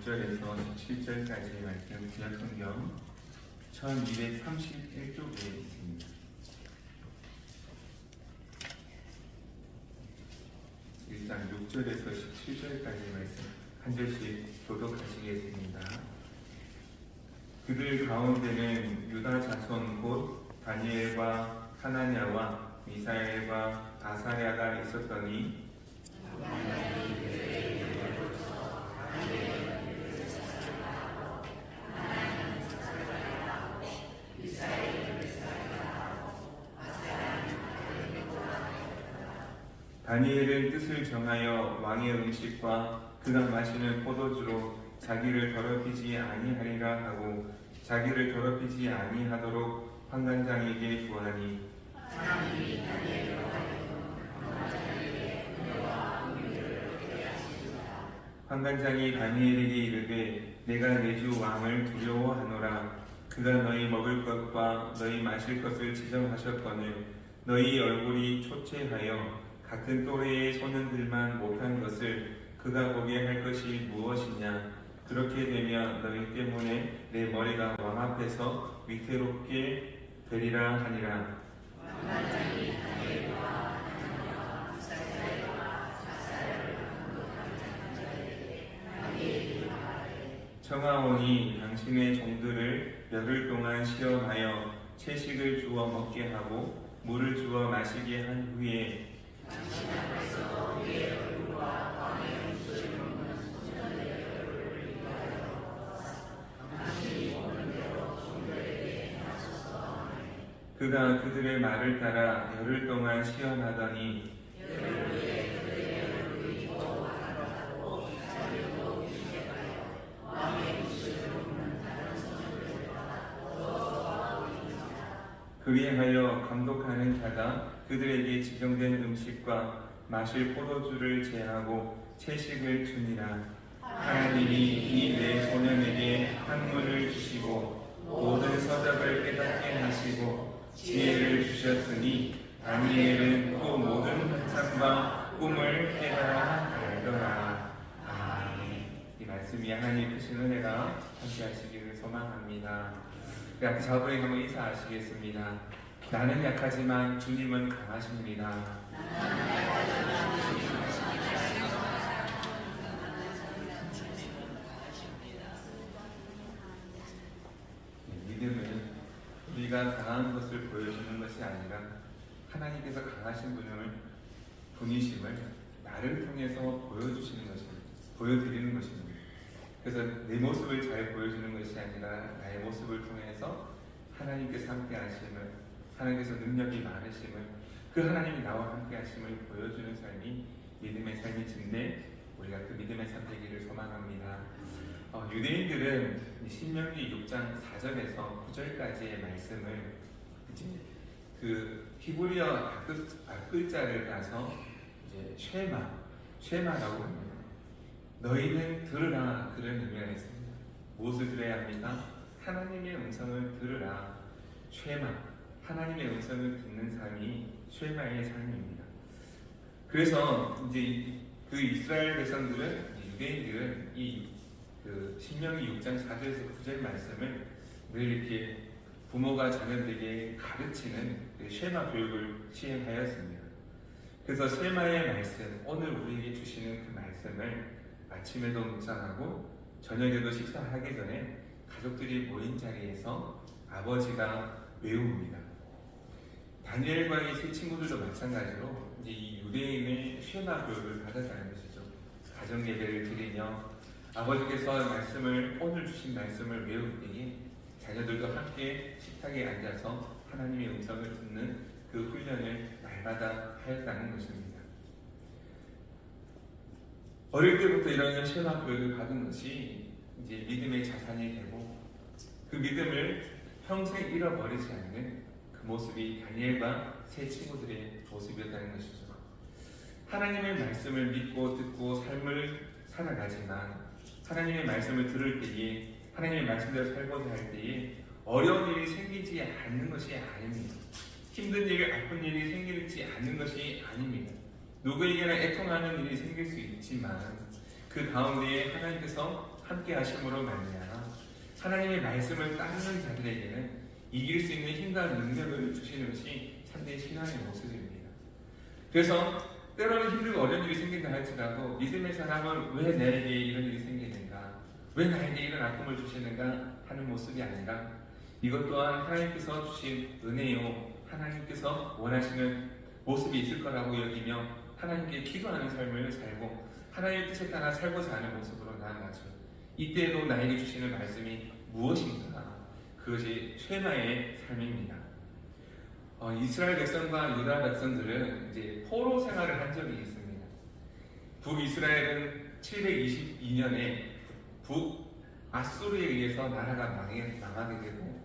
6절에서 17절까지의 말씀 구약성경 1231쪽에 있습니다. 일단 6절에서 17절까지의 말씀 한 절씩 교독하시겠습니다. 그들 가운데는 유다 자손 곧 다니엘과 하나냐와 미사엘과 아사랴가 있었더니 다니엘은 뜻을 정하여 왕의 음식과 그가 마시는 포도주로 자기를 더럽히지 아니하리라 하고 자기를 더럽히지 아니하도록 환관장에게 구하니 환관장이 다니엘에게 이르되 내가 내 주 왕을 두려워하노라. 그가 너희 먹을 것과 너희 마실 것을 지정하셨거늘 너희 얼굴이 초췌하여 같은 또래의 소년들만 못한 것을 그가 보게 할 것이 무엇이냐. 그렇게 되면 너희 때문에 내 머리가 왕 앞에서 위태롭게 되리라 하니라. 청하오니 당신의 종들을 열흘 동안 시험하여 채식을 주어 먹게 하고 물을 주어 마시게 한 후에 그가 그들의 말을 따라 열흘 동안 시험하더니 그리하여 감독하는 자가 그들에게 지정된 음식과 마실 포도주를 제하고 채식을 주니라. 하나님이 이 네 소년에게 학문을 주시고 모든 서적을 깨닫게 하시고 지혜를 주셨으니 다니엘은 또 모든 환상과 꿈을 깨달아 알더라. 아멘. 이 말씀이 하나님 크신 은혜가 함께 하시기를 소망합니다. 앞에 자부에 한번 인사하시겠습니다. 나는 약하지만 주님은 강하십니다. 믿음은 우리가 강한 것을 보여주는 것이 아니라 하나님께서 강하신 분이심을 나를 통해서 보여주시는 것입니다. 보여드리는 것입니다. 그래서 내 모습을 잘 보여주는 것이 아니라 나의 모습을 통해서 하나님께서 함께 하심을, 하나님께서 능력이 많으심을, 그 하나님이 나와 함께 하심을 보여주는 삶이 믿음의 삶이 증례, 우리가 그 믿음의 삶 되기를 소망합니다. 유대인들은 신명기 6장 4절에서 9절까지의 말씀을 이제 그 히브리어 앞글자를 따서 이제 쉐마라고 합니다. 너희는 들으라, 그런 의미가 있습니다. 무엇을 들어야 합니까? 하나님의 음성을 들으라. 쉐마, 하나님의 음성을 듣는 삶이 쉐마의 삶입니다. 그래서 이제 그 이스라엘 백성들은, 유대인들은 그 신명기 6장 4절에서 9절 말씀을 늘 이렇게 부모가 자녀들에게 가르치는 그 쉐마 교육을 시행하였습니다. 그래서 쉐마의 말씀, 오늘 우리에게 주시는 그 말씀을 아침에도 묵상하고 저녁에도 식사하기 전에 가족들이 모인 자리에서 아버지가 외웁니다. 다니엘과 이 세 친구들도 마찬가지로 이제 이 유대인의 쉐마 교육을 받았다는 것이죠. 가정 예배를 드리며 아버지께서 오늘 주신 말씀을 외울 때에 자녀들도 함께 식탁에 앉아서 하나님의 음성을 듣는 그 훈련을 날마다 하였다는 것입니다. 어릴 때부터 이런 쉐마 교육을 받은 것이 이제 믿음의 자산이 되고 그 믿음을 평생 잃어버리지 않는 그 모습이 다니엘과 세 친구들의 모습이었다는 것이죠. 하나님의 말씀을 믿고 듣고 삶을 살아가지만 하나님의 말씀을 들을 때에 하나님의 말씀대로 살고자 할 때에 어려운 일이 생기지 않는 것이 아닙니다. 힘든 일, 아픈 일이 생기지 않는 것이 아닙니다. 누구에게나 애통하는 일이 생길 수 있지만 그 가운데에 하나님께서 함께 하심으로 말미암아 하나님의 말씀을 따르는 자들에게는 이길 수 있는 힘과 능력을 주시는 것이 참된 신앙의 모습입니다. 그래서 때로는 힘들고 어려운 일이 생긴다 할지라도 믿음의 사람은 왜 나에게 이런 일이 생기는가, 왜 나에게 이런 아픔을 주시는가 하는 모습이 아니라 이것 또한 하나님께서 주신 은혜요, 하나님께서 원하시는 모습이 있을 거라고 여기며 하나님께 기도하는 삶을 살고 하나님의 뜻에 따라 살고자 하는 모습으로 나아가죠. 이때에도 나에게 주시는 말씀이 무엇인가? 그것이 쉐마의 삶입니다. 이스라엘 백성과 유다 백성들은 이제 포로 생활을 한 적이 있습니다. 북이스라엘은 722년에 북아수르에 의해서 나라가 망하게 되고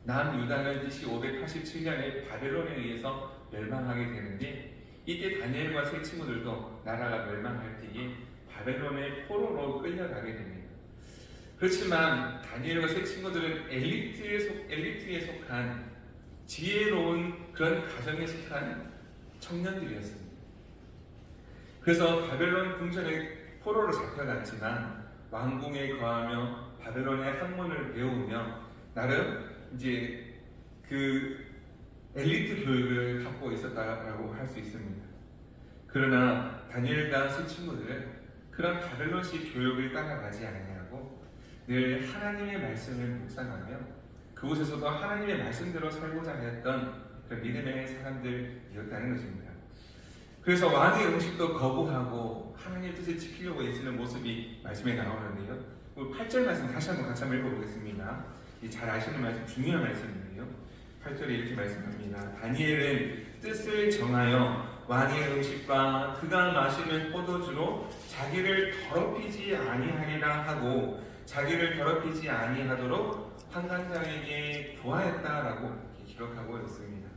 남유다는 BC 587년에 바벨론에 의해서 멸망하게 되는데 이때 다니엘과 세 친구들도 나라가 멸망할 때에 바벨론의 포로로 끌려가게 됩니다. 그렇지만 다니엘과 세 친구들은 엘리트에 속한 지혜로운 그런 가정에 속한 청년들이었습니다. 그래서 바벨론 궁전에 포로로 잡혀갔지만 왕궁에 거하며 바벨론의 학문을 배우며 나름 이제 그 엘리트 교육을 갖고 있었다라고 할 수 있습니다. 그러나 다니엘과 세 친구들은 그런 바벨론식 교육을 따라가지 아니하고 늘 하나님의 말씀을 묵상하며 그곳에서도 하나님의 말씀대로 살고자 했던 그 믿음의 사람들이었다는 것입니다. 그래서 왕의 음식도 거부하고 하나님의 뜻을 지키려고 애쓰는 모습이 말씀에 나오는데요. 8절 말씀 다시 한번 같이 한번 읽어보겠습니다. 잘 아시는 말씀, 중요한 말씀인데요. 8절에 이렇게 말씀합니다. 다니엘은 뜻을 정하여 왕의 음식과 그가 마시는 포도주로 자기를 더럽히지 아니하리라 하고 자기를 더럽히지 아니하도록 환관장에게 구하였다라고 기록하고 있습니다.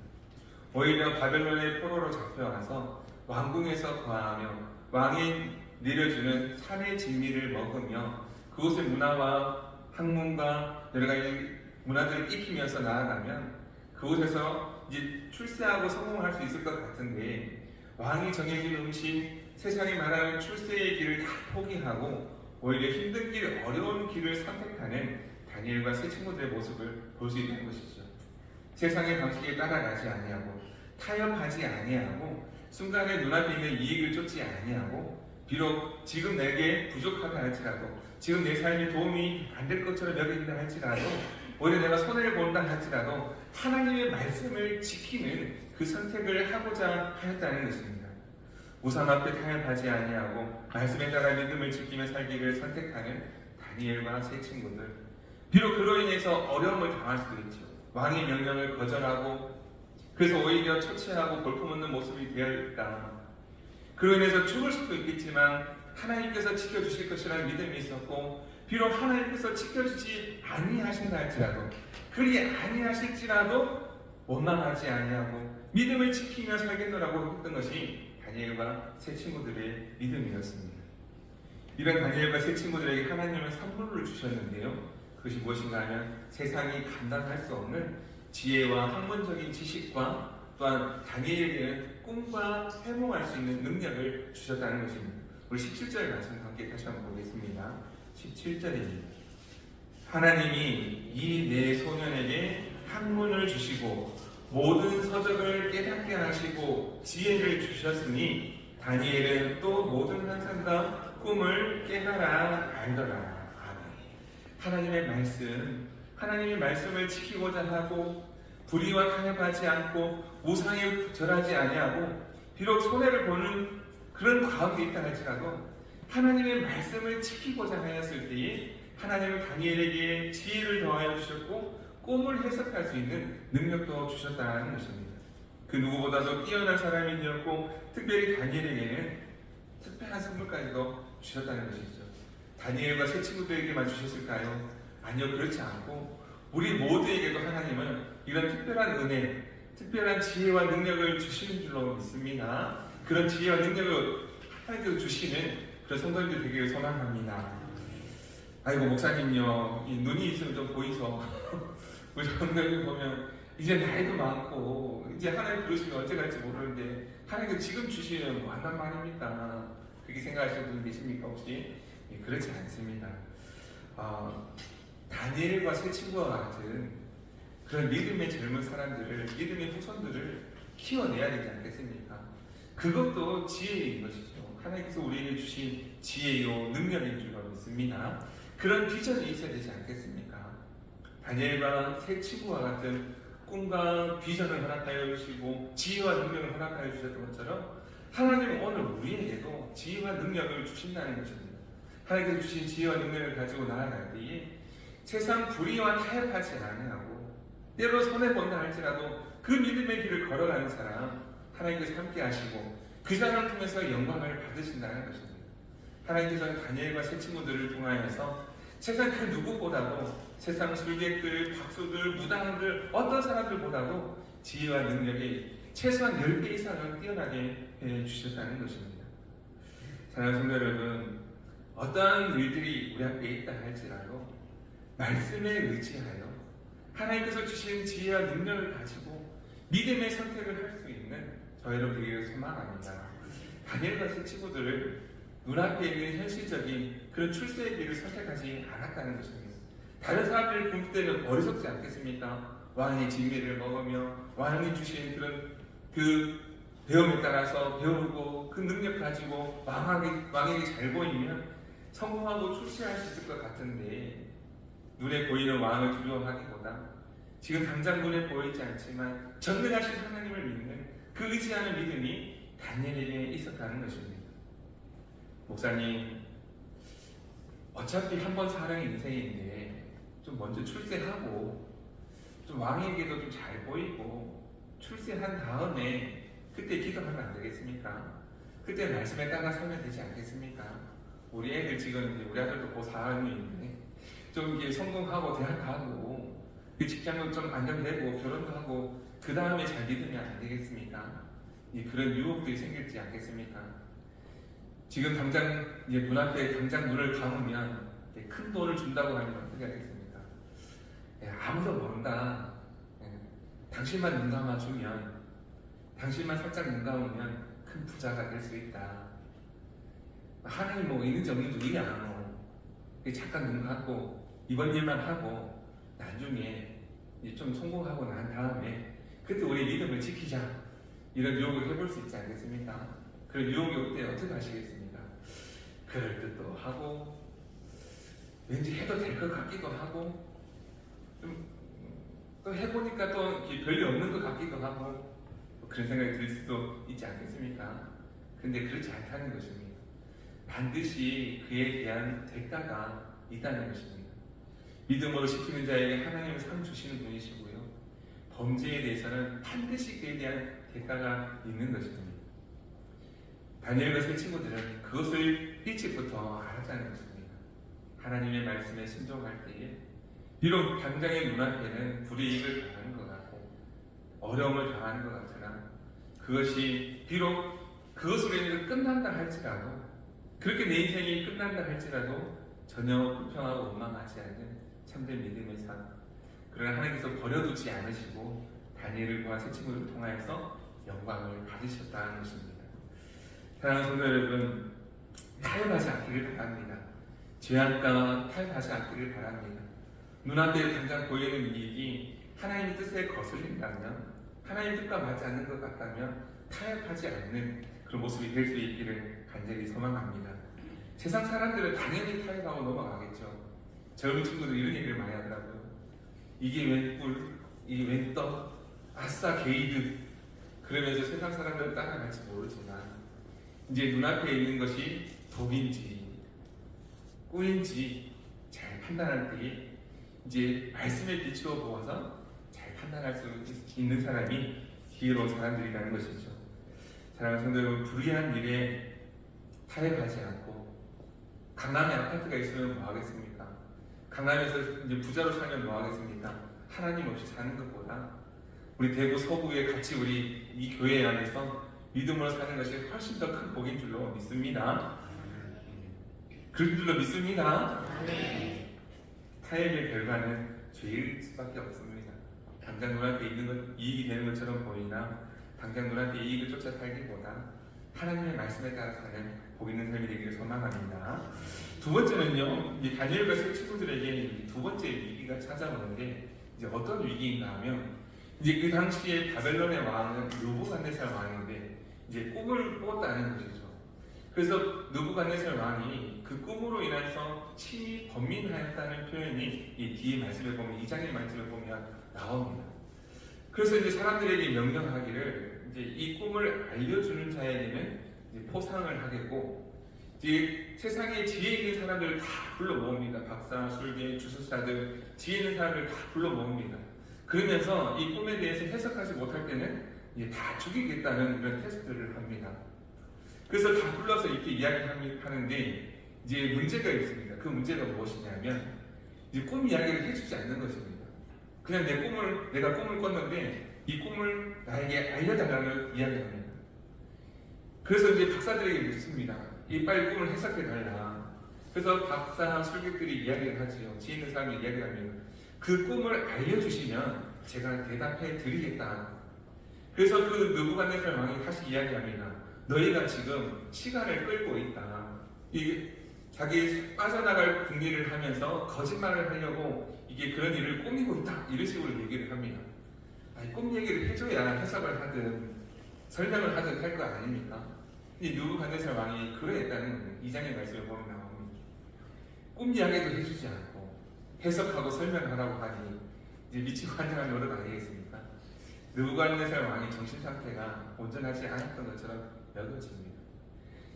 오히려 바벨론의 포로로 잡혀와서 왕궁에서 거하며 왕이 내려주는 산의 진미를 먹으며 그곳의 문화와 학문과 여러 가지 문화들을 익히면서 나아가면 그곳에서 이제 출세하고 성공할 수 있을 것 같은데 왕이 정해진 음식, 세상이 말하는 출세의 길을 다 포기하고 오히려 힘든 길, 어려운 길을 선택하는 다니엘과 세 친구들의 모습을 볼 수 있는 것이죠. 세상의 방식에 따라가지 아니하고 타협하지 아니하고 순간에 눈앞에 있는 이익을 쫓지 아니하고 비록 지금 내게 부족하다 할지라도 지금 내 삶에 도움이 안 될 것처럼 여긴다 할지라도 오히려 내가 손해를 본다 할지라도 하나님의 말씀을 지키는 그 선택을 하고자 하였다는 것입니다. 우상 앞에 타협하지 아니하고 말씀에 따라 믿음을 지키며 살기를 선택하는 다니엘과 세 친구들. 비록 그로 인해서 어려움을 당할 수도 있죠. 왕의 명령을 거절하고 그래서 오히려 처치하고 볼품없는 모습이 되어 있다. 그로 인해서 죽을 수도 있겠지만 하나님께서 지켜주실 것이라는 믿음이 있었고 비록 하나님께서 지켜주지 아니하신다 할지라도 그리 아니하실지라도 원망하지 아니하고 믿음을 지키며 살겠노라고 했던 것이 다니엘과 세 친구들의 믿음이었습니다. 이런 다니엘과 세 친구들에게 하나님은 선물을 주셨는데요. 그것이 무엇인가 하면 세상이 감당할 수 없는 지혜와 학문적인 지식과 또한 다니엘에게는 꿈과 해몽할 수 있는 능력을 주셨다는 것입니다. 우리 17절 말씀 함께 다시 한번 보겠습니다. 17절입니다. 하나님이 이 네 소년에게 학문을 주시고 모든 서적을 깨닫게 하시고 지혜를 주셨으니 다니엘은 또 모든 환상과 꿈을 깨달아 알더라. 하나님의 말씀, 하나님의 말씀을 지키고자 하고 불의와 타협하지 않고 우상에 절하지 아니하고 비록 손해를 보는 그런 가운데 있다 할지라도 하나님의 말씀을 지키고자 하였을 때에 하나님은 다니엘에게 지혜를 더하여 주셨고 꿈을 해석할 수 있는 능력도 주셨다는 것입니다. 그 누구보다도 뛰어난 사람이 되었고 특별히 다니엘에게는 특별한 선물까지도 주셨다는 것이죠. 다니엘과 세 친구들에게만 주셨을까요? 아니요, 그렇지 않고 우리 모두에게도 하나님은 이런 특별한 은혜, 특별한 지혜와 능력을 주시는 줄로 믿습니다. 그런 지혜와 능력을 하나님께서 주시는 그런 성도님들 되기를 소망합니다. 아이고 목사님요, 이 눈이 있으면 좀 보이소. 우리 성도님 보면 이제 나이도 많고 이제 하나님 부르시면 언제 갈지 모르는데 하나님께서 지금 주시면 뭐한단 말입니까? 그렇게 생각하시는 분 계십니까 혹시? 그렇지 않습니다. 다니엘과 세 친구와 같은 그런 믿음의 젊은 사람들을, 믿음의 후손들을 키워내야 되지 않겠습니까? 그것도 지혜인 것이죠. 하나님께서 우리에게 주신 지혜요 능력인 줄로 믿습니다. 그런 비전이 있어야 되지 않겠습니까? 다니엘과 세 친구와 같은 꿈과 비전을 허락하여 주시고 지혜와 능력을 허락하여 주셨던 것처럼 하나님은 오늘 우리에게도 지혜와 능력을 주신다는 것입니다. 하나님께서 주신 지혜와 능력을 가지고 나아갈 때에 세상 불의와 타협하지 아니하고 때로 손해본다 할지라도 그 믿음의 길을 걸어가는 사람 하나님께서 함께 하시고 그 사람을 통해서 영광을 받으신다는 것입니다. 하나님께서는 다니엘과 세 친구들을 통하여서 세상 그 누구보다도 세상 술객들, 박수들, 무당들 어떤 사람들보다도 지혜와 능력이 최소한 10배 이상은 뛰어나게 해주셨다는 것입니다. 사랑하는 성도 여러분, 어떠한 일들이 우리 앞에 있다 할지라도 말씀에 의지하여 하나님께서 주신 지혜와 능력을 가지고 믿음의 선택을 할 수 있는 저 여러분에게 소망합니다. 다니엘과 세 친구들을 눈앞에 있는 현실적인 그런 출세의 길을 선택하지 않았다는 것입니다. 다른 사람들을 볼 때는 어리석지 않겠습니까? 왕의 진미를 먹으며 왕이 주신 그런 그 배움에 따라서 배우고 그 능력 가지고 왕에게 잘 보이면 성공하고 출세할 수 있을 것 같은데 눈에 보이는 왕을 두려워하기보다 지금 당장 눈에 보이지 않지만 전능하신 하나님을 믿는 그 의지하는 믿음이 다니엘에게 있었다는 것입니다. 목사님, 어차피 한 번 사는 인생인데 좀 먼저 출세하고 좀 왕에게도 좀 잘 보이고 출세한 다음에 그때 기도하면 안 되겠습니까? 그때 말씀에 따라 살면 되지 않겠습니까? 우리 애들 지금 우리 아들도 고4학년인데 좀 이게 성공하고 대학 가고 그 직장도 좀 안정되고 결혼도 하고 그 다음에 잘 믿으면 안 되겠습니까? 그런 유혹들이 생길지 않겠습니까? 지금 당장 이제 문 앞에 당장 문을 감으면 큰 돈을 준다고 하면 어떻게 하겠습니까? 아무도 모른다. 당신만 눈 감아주면, 당신만 살짝 눈 감으면 큰 부자가 될 수 있다. 하나님 뭐 있는지 없는지 이해 안 하고 잠깐 눈 감고 이번 일만 하고 나중에 좀 성공하고 난 다음에 그때 우리 믿음을 지키자. 이런 유혹을 해볼 수 있지 않겠습니까? 그런 유혹이 올 때 어떻게 하시겠습니까? 그럴 듯도 하고 왠지 해도 될 것 같기도 하고 또 해보니까 또 별일 없는 것 같기도 하고 그런 생각이 들 수도 있지 않겠습니까? 근데 그렇지 않다는 것입니다. 반드시 그에 대한 대가가 있다는 것입니다. 믿음으로 지키는 자에게 하나님은 상 주시는 분이시고요. 범죄에 대해서는 반드시 그에 대한 대가가 있는 것입니다. 다니엘과 세 친구들은 그것을 일찍부터 알았다는 것입니다. 하나님의 말씀에 순종할 때에 비록 당장의 눈앞에는 불이익을 당하는 것 같고 어려움을 당하는 것 같으나 그것이 비록 그것으로 인해서 끝난다 할지라도 그렇게 내 인생이 끝난다 할지라도 전혀 불평하고 원망하지 않는 참된 믿음의 삶, 그러나 하나님께서 버려두지 않으시고 다니엘과 세 친구를 통하여서 영광을 받으셨다는 것입니다. 사랑하는 성도 여러분, 타협하지 않기를 바랍니다. 죄악과 타협하지 않기를 바랍니다. 눈앞에 당장 보이는 이익이 하나님의 뜻에 거슬린다면, 하나님의 뜻과 맞지 않는 것 같다면 타협하지 않는 그런 모습이 될 수 있기를 간절히 소망합니다. 세상 사람들은 당연히 타협하고 넘어가겠죠. 젊은 친구들 이런 얘기를 많이 하더라고요. 이게 웬 꿀, 이게 웬 떡, 아싸 게이드. 그러면서 세상 사람들은 따라갈지 모르지만 이제 눈앞에 있는 것이 독인지 꿀인지 잘 판단할 때에 이제 말씀에 비추어 보아서 잘 판단할 수 있는 사람이 지혜로운 사람들이라는 것이죠. 사랑하는 성도 여러분, 불의한 일에 타협하지 않고 강남에 아파트가 있으면 뭐 하겠습니까? 강남에서 이제 부자로 살면 뭐 하겠습니까? 하나님 없이 사는 것보다 우리 대구 서구에 같이 우리 이 교회 안에서 믿음으로 사는 것이 훨씬 더 큰 복인 줄로 믿습니다. 그런 줄로 믿습니다. 타협의 결과는 죄일 수밖에 없습니다. 당장 눈앞에 있는 것 이익이 되는 것처럼 보이나 당장 눈앞에 이익을 쫓아 살기보다 하나님의 말씀에 따라 사는 복 있는 삶이 되기를 소망합니다. 두 번째는요, 이 다니엘과 세 친구들에게 두 번째 위기가 찾아오는데 이제 어떤 위기인가 하면 이제 그 당시에 바벨론의 왕은 느부갓네살 왕인데 이제 꿈을 꿨다는 것이죠. 그래서 느부갓네살 왕이 그 꿈으로 인해서 심히 번민하였다는 표현이 이 뒤에 말씀에 보면 2장의 말씀에 보면 나옵니다. 그래서 이제 사람들에게 명령하기를 이제 이 꿈을 알려주는 자에게는 이제 포상을 하겠고 이제 세상에 지혜 있는 사람들을 다 불러 모읍니다. 박사, 술계, 주술사들 지혜 있는 사람들을 다 불러 모읍니다. 그러면서 이 꿈에 대해서 해석하지 못할 때는 이제 다 죽이겠다는 그런 테스트를 합니다. 그래서 다 불러서 이렇게 이야기를 하는데 이제 문제가 있습니다. 그 문제가 무엇이냐면 이제 꿈 이야기를 해주지 않는 것입니다. 그냥 내가 꿈을 꿨는데 이 꿈을 나에게 알려달라는 이야기합니다. 그래서 이제 박사들에게 묻습니다. 이 빨리 꿈을 해석해달라. 그래서 박사, 술객들이 이야기를 하지요. 지혜 있는 사람이 이야기를 합니다. 그 꿈을 알려주시면 제가 대답해 드리겠다. 그래서 그 느부갓네살 왕이 다시 이야기합니다. 너희가 지금 시간을 끌고 있다. 자기 빠져나갈 궁리를 하면서 거짓말을 하려고 이게 그런 일을 꾸미고 있다. 이런 식으로 얘기를 합니다. 아니, 꿈 얘기를 해줘야 해석을 하든 설명을 하든 할 거 아닙니까? 이 느부갓네살 왕이 그러했다는 거예요. 2장의 말씀을 보면 나옵니다. 꿈 이야기도 해주지 않고 해석하고 설명하라고 하니 이제 미치고 환장한 노릇 아니겠습니까? 느부갓네살 왕의 정신 상태가 온전하지 않았던 것처럼 여겨집니다.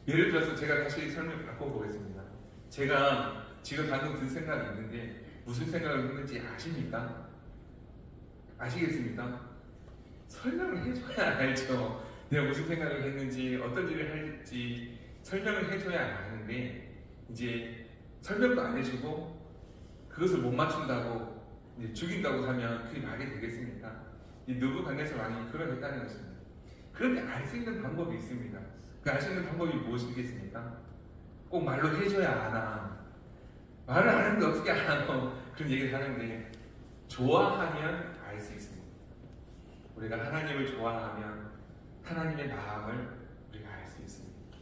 예를 들어서 제가 다시 설명을 바꿔보겠습니다. 제가 지금 방금 든 생각이 있는데 무슨 생각을 했는지 아십니까? 아시겠습니까? 설명을 해줘야 알죠. 내가 무슨 생각을 했는지 어떤 일을 할지 설명을 해줘야 아는데 이제 설명도 안 해주고 그것을 못 맞춘다고 이제 죽인다고 하면 그게 말이 되겠습니까? 이 느부갓네살 왕이 그러했다는 것입니다. 그런데 알 수 있는 방법이 있습니다. 그 알 수 있는 방법이 무엇이겠습니까? 꼭 말로 해줘야 아나. 말을 안 하는데 어떻게 아나? 그런 얘기를 하는데 좋아하면 알 수 있습니다. 우리가 하나님을 좋아하면 하나님의 마음을 우리가 알 수 있습니다.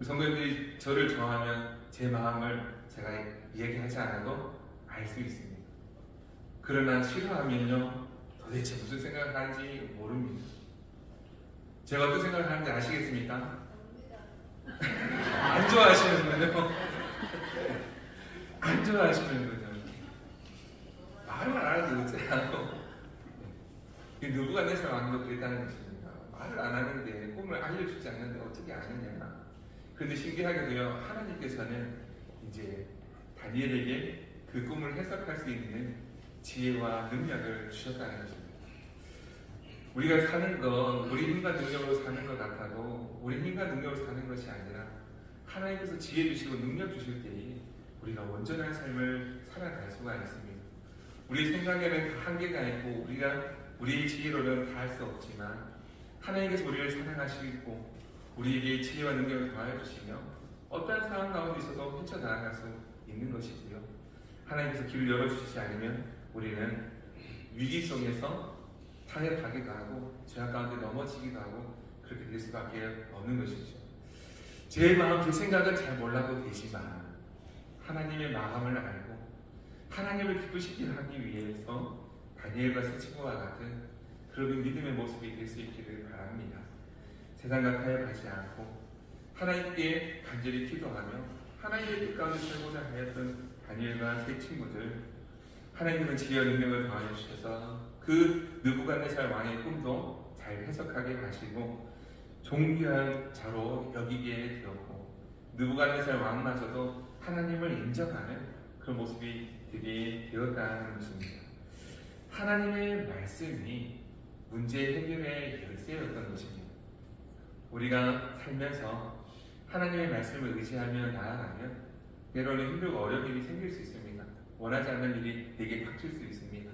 성도님들이 저를 좋아하면 제 마음을 제가 얘기하지 않아도 알 수 있습니다. 그러나 싫어하면요 도대체 무슨 생각을 하는지 모릅니다. 제가 어떤 생각을 하는지 아시겠습니까? 안 좋아하시는군요. 안 좋아하시는군요. 말을 안 하는데 어쩌라고. 느부갓네살 왕도 그랬다는 것입니다. 말을 안 하는데 꿈을 알려주지 않는데 어떻게 아느냐. 그런데 신기하게도요 하나님께서는 이제 다니엘에게 그 꿈을 해석할 수 있는 지혜와 능력을 주셨다는 것입니다. 우리가 사는 건 우리 힘과 능력으로 사는 것 같아도 우리 힘과 능력으로 사는 것이 아니라 하나님께서 지혜 주시고 능력 주실 때에 우리가 온전한 삶을 살아갈 수가 있습니다. 우리 생각에는 다 한계가 있고 우리의 지혜로는 다 할 수 없지만 하나님께서 우리를 사랑하시고 우리에게 지혜와 능력을 더하여 주시며 어떠한 상황 가운데 있어도 헤쳐나갈 수 있는 것이고요. 하나님께서 길을 열어주시지 않으면 우리는 위기 속에서 타협하기도 하고 죄악 가운데 넘어지기도 하고 그렇게 될 수밖에 없는 것이죠. 제 마음, 제 생각은 잘 몰라도 되지만 하나님의 마음을 알고 하나님을 기쁘시게 하기 위해서 다니엘과 세 친구와 같은 그런 믿음의 모습이 될 수 있기를 바랍니다. 세상과 타협하지 않고 하나님께 간절히 기도하며 하나님의 뜻 가운데 살고자 하였던 다니엘과 세 친구들, 하나님께서 지혜와 능력을 더하여 주셔서 그 느부갓네살 왕의 꿈도 잘 해석하게 하시고 존귀한 자로 여기게 되었고 느부갓네살 왕마저도 하나님을 인정하는 그런 모습이 되게 되었다는 것입니다. 하나님의 말씀이 문제 해결의 열쇠였던 것입니다. 우리가 살면서 하나님의 말씀을 의지하며 나아가면 때로는 힘들고 어려운 일이 생길 수 있습니다. 원하지 않는 일이 내게 닥칠 수 있습니다.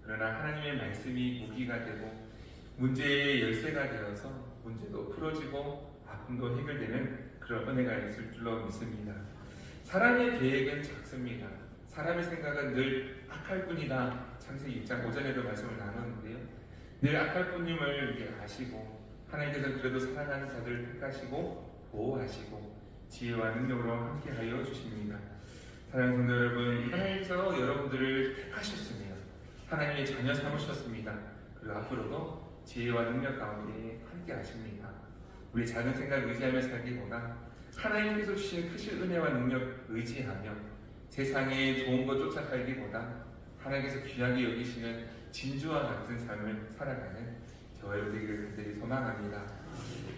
그러나 하나님의 말씀이 무기가 되고 문제의 열쇠가 되어서 문제도 풀어지고 아픔도 해결되는 그런 은혜가 있을 줄로 믿습니다. 사람의 계획은 작습니다. 사람의 생각은 늘 악할 뿐이다. 창세기 6장 오전에도 말씀을 나눴는데요. 늘 악할 뿐임을 이렇게 아시고 하나님께서 그래도 사랑하는 자들을 택하시고 보호하시고 지혜와 능력으로 함께하여 주십니다. 사랑하는 성도 여러분, 하나님께서 여러분들을 택하셨습니다. 하나님의 자녀 삼으셨습니다. 그리고 앞으로도 지혜와 능력 가운데 함께하십니다. 우리 작은 생각 의지하며 살기보다 하나님께서 주신 크신 은혜와 능력 의지하며 세상에 좋은 것 쫓아 살기보다 하나님께서 귀하게 여기시는 진주와 같은 삶을 살아가는 저와 여러분들에게 간절히 소망합니다.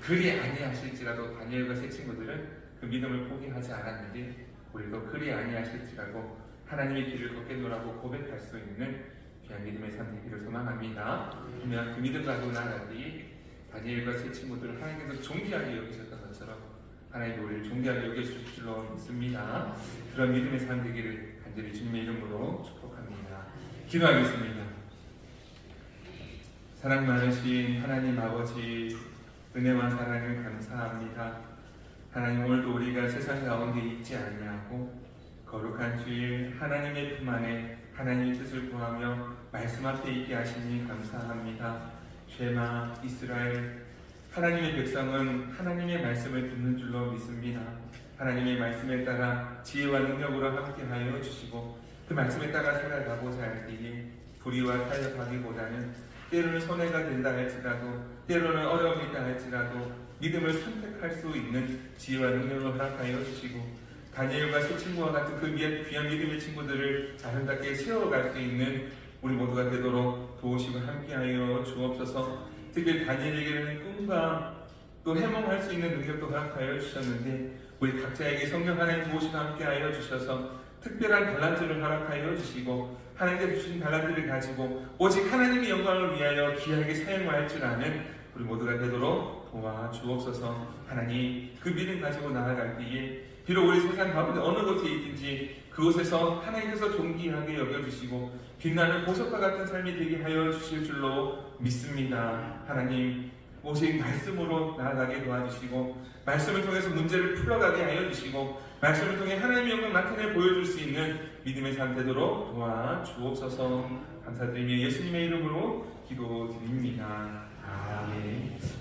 그리 아니하실지라도 다니엘과 세 친구들은 그 믿음을 포기하지 않았는데 우리도 그리 아니하실지라도 하나님의 길을 걷겠노라고 고백할 수 있는 귀한 믿음의 삶 되기를 소망합니다. 그러면 그 믿음 가지고 나아가기 다니엘과 세 친구들을 하나님께서 존귀하게 여기셨던 것처럼 하나님이 우리를 존귀하게 여겨주실 줄로 믿습니다. 그런 믿음의 삶 되기를 간절히 주님의 이름으로 축복합니다. 기도하겠습니다. 사랑 많으신 하나님 아버지, 은혜와 사랑을 감사합니다. 하나님, 오늘도 우리가 세상 가운데 있지 아니하고 거룩한 주일 하나님의 품 안에 하나님의 뜻을 구하며 말씀 앞에 있게 하시니 감사합니다. 쉐마 이스라엘, 하나님의 백성은 하나님의 말씀을 듣는 줄로 믿습니다. 하나님의 말씀에 따라 지혜와 능력으로 함께하여 주시고 그 말씀에 따라 살아가고자 할 때에 불의와 타협하기보다는 때로는 손해가 된다 할지라도 때로는 어려움이 있다 할지라도 믿음을 선택할 수 있는 지혜와 능력을 허락하여 주시고 다니엘과 세 친구와 같은 그 귀한 믿음의 친구들을 아름답게 세워갈 수 있는 우리 모두가 되도록 도우시고 함께하여 주옵소서. 특히 다니엘에게는 꿈과 또 해몽할 수 있는 능력도 허락하여 주셨는데 우리 각자에게 성령 하나님 도우시고 함께하여 주셔서 특별한 달란트를 허락하여 주시고 하나님께서 주신 달란트를 가지고 오직 하나님의 영광을 위하여 귀하게 사용할 줄 아는 우리 모두가 되도록 도와주옵소서. 하나님, 그 믿음 가지고 나아갈 때에 비록 우리 세상 가운데 어느 곳에 있든지 그곳에서 하나님께서 존귀하게 여겨주시고 빛나는 보석과 같은 삶이 되게 하여 주실 줄로 믿습니다. 하나님, 오직 말씀으로 나아가게 도와주시고 말씀을 통해서 문제를 풀어가게 하여 주시고 말씀을 통해 하나님의 영광 나타내 보여줄 수 있는 믿음의 삶 되도록 도와주옵소서. 감사드리며 예수님의 이름으로 기도드립니다. 아멘.